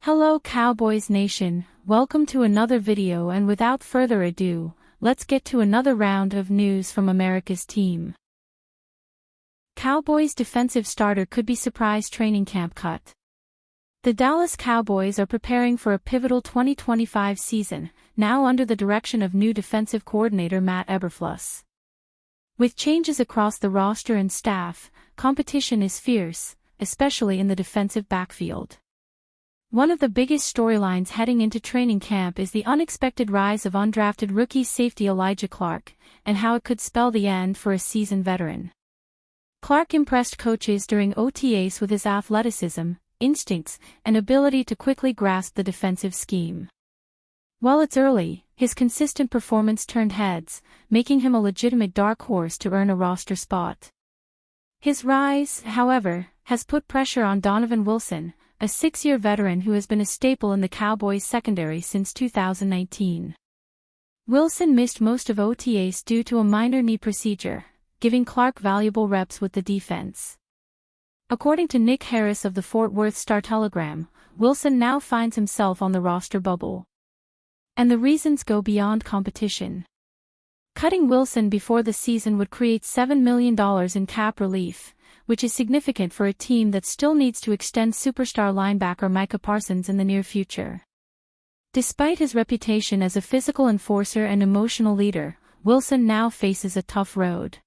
Hello Cowboys Nation, welcome to another video, and without further ado, let's get to another round of news from America's team. Cowboys defensive starter could be surprise training camp cut. The Dallas Cowboys are preparing for a pivotal 2025 season, now under the direction of new defensive coordinator Matt Eberflus. With changes across the roster and staff, competition is fierce, especially in the defensive backfield. One of the biggest storylines heading into training camp is the unexpected rise of undrafted rookie safety Elijah Clark, and how it could spell the end for a seasoned veteran. Clark impressed coaches during OTAs with his athleticism, instincts, and ability to quickly grasp the defensive scheme. While it's early, his consistent performance turned heads, making him a legitimate dark horse to earn a roster spot. His rise, however, has put pressure on Donovan Wilson, a six-year veteran who has been a staple in the Cowboys secondary since 2019. Wilson missed most of OTAs due to a minor knee procedure, giving Clark valuable reps with the defense. According to Nick Harris of the Fort Worth Star-Telegram, Wilson now finds himself on the roster bubble. And the reasons go beyond competition. Cutting Wilson before the season would create $7 million in cap relief, which is significant for a team that still needs to extend superstar linebacker Micah Parsons in the near future. Despite his reputation as a physical enforcer and emotional leader, Wilson now faces a tough road.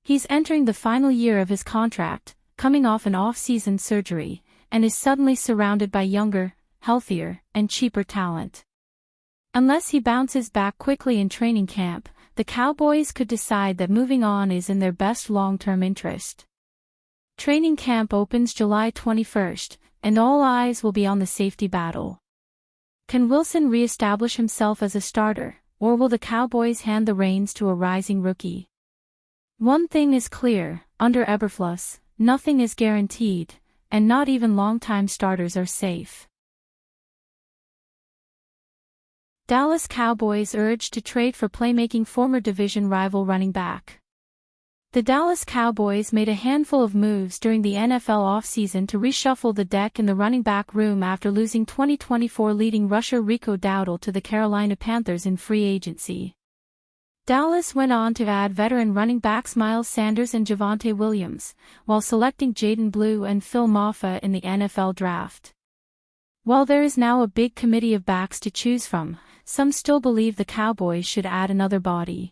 He's entering the final year of his contract, coming off an off-season surgery, and is suddenly surrounded by younger, healthier, and cheaper talent. Unless he bounces back quickly in training camp, the Cowboys could decide that moving on is in their best long-term interest. Training camp opens July 21st, and all eyes will be on the safety battle. Can Wilson re-establish himself as a starter, or will the Cowboys hand the reins to a rising rookie? One thing is clear, under Eberflus, nothing is guaranteed, and not even longtime starters are safe. Dallas Cowboys urged to trade for playmaking former division rival running back. The Dallas Cowboys made a handful of moves during the NFL offseason to reshuffle the deck in the running back room after losing 2024 leading rusher Rico Dowdle to the Carolina Panthers in free agency. Dallas went on to add veteran running backs Miles Sanders and Javonte Williams, while selecting Jaden Blue and Phil Mafah in the NFL draft. While there is now a big committee of backs to choose from, some still believe the Cowboys should add another body.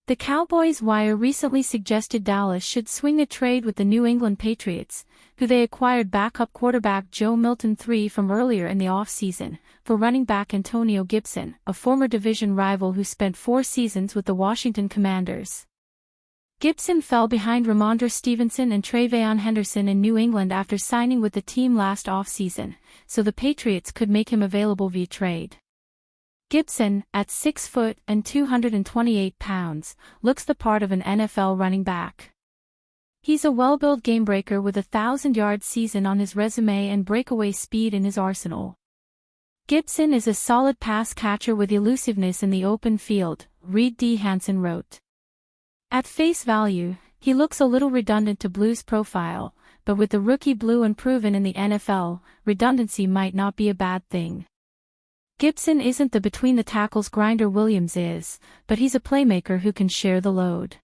The Cowboys Wire recently suggested Dallas should swing a trade with the New England Patriots, who they acquired backup quarterback Joe Milton III from earlier in the offseason, for running back Antonio Gibson, a former division rival who spent 4 seasons with the Washington Commanders. Gibson fell behind Ramondre Stevenson and TreVeyon Henderson in New England after signing with the team last offseason, so the Patriots could make him available via trade. Gibson, at 6 foot and 228 pounds, looks the part of an NFL running back. He's a well-built gamebreaker with a 1,000-yard season on his resume and breakaway speed in his arsenal. Gibson is a solid pass catcher with elusiveness in the open field, Reed D. Hansen wrote. At face value, he looks a little redundant to Blue's profile, but with the rookie Blue unproven in the NFL, redundancy might not be a bad thing. Gibson isn't the between-the-tackles grinder Williams is, but he's a playmaker who can share the load.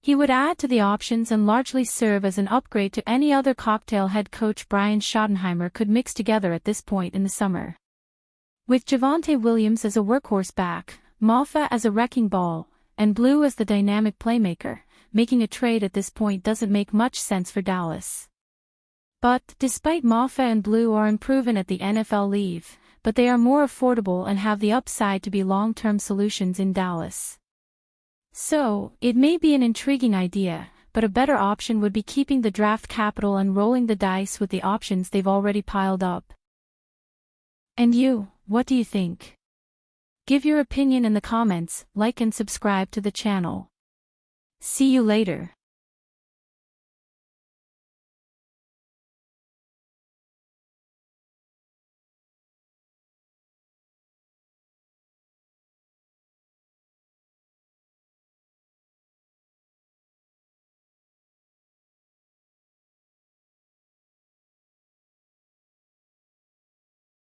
He would add to the options and largely serve as an upgrade to any other cocktail head coach Brian Schottenheimer could mix together at this point in the summer. With Javonte Williams as a workhorse back, Mafah as a wrecking ball, and Blue as the dynamic playmaker, making a trade at this point doesn't make much sense for Dallas. But, despite Mafah and Blue are unproven at the NFL level, but they are more affordable and have the upside to be long-term solutions in Dallas. So, it may be an intriguing idea, but a better option would be keeping the draft capital and rolling the dice with the options they've already piled up. And you, what do you think? Give your opinion in the comments, like and subscribe to the channel. See you later.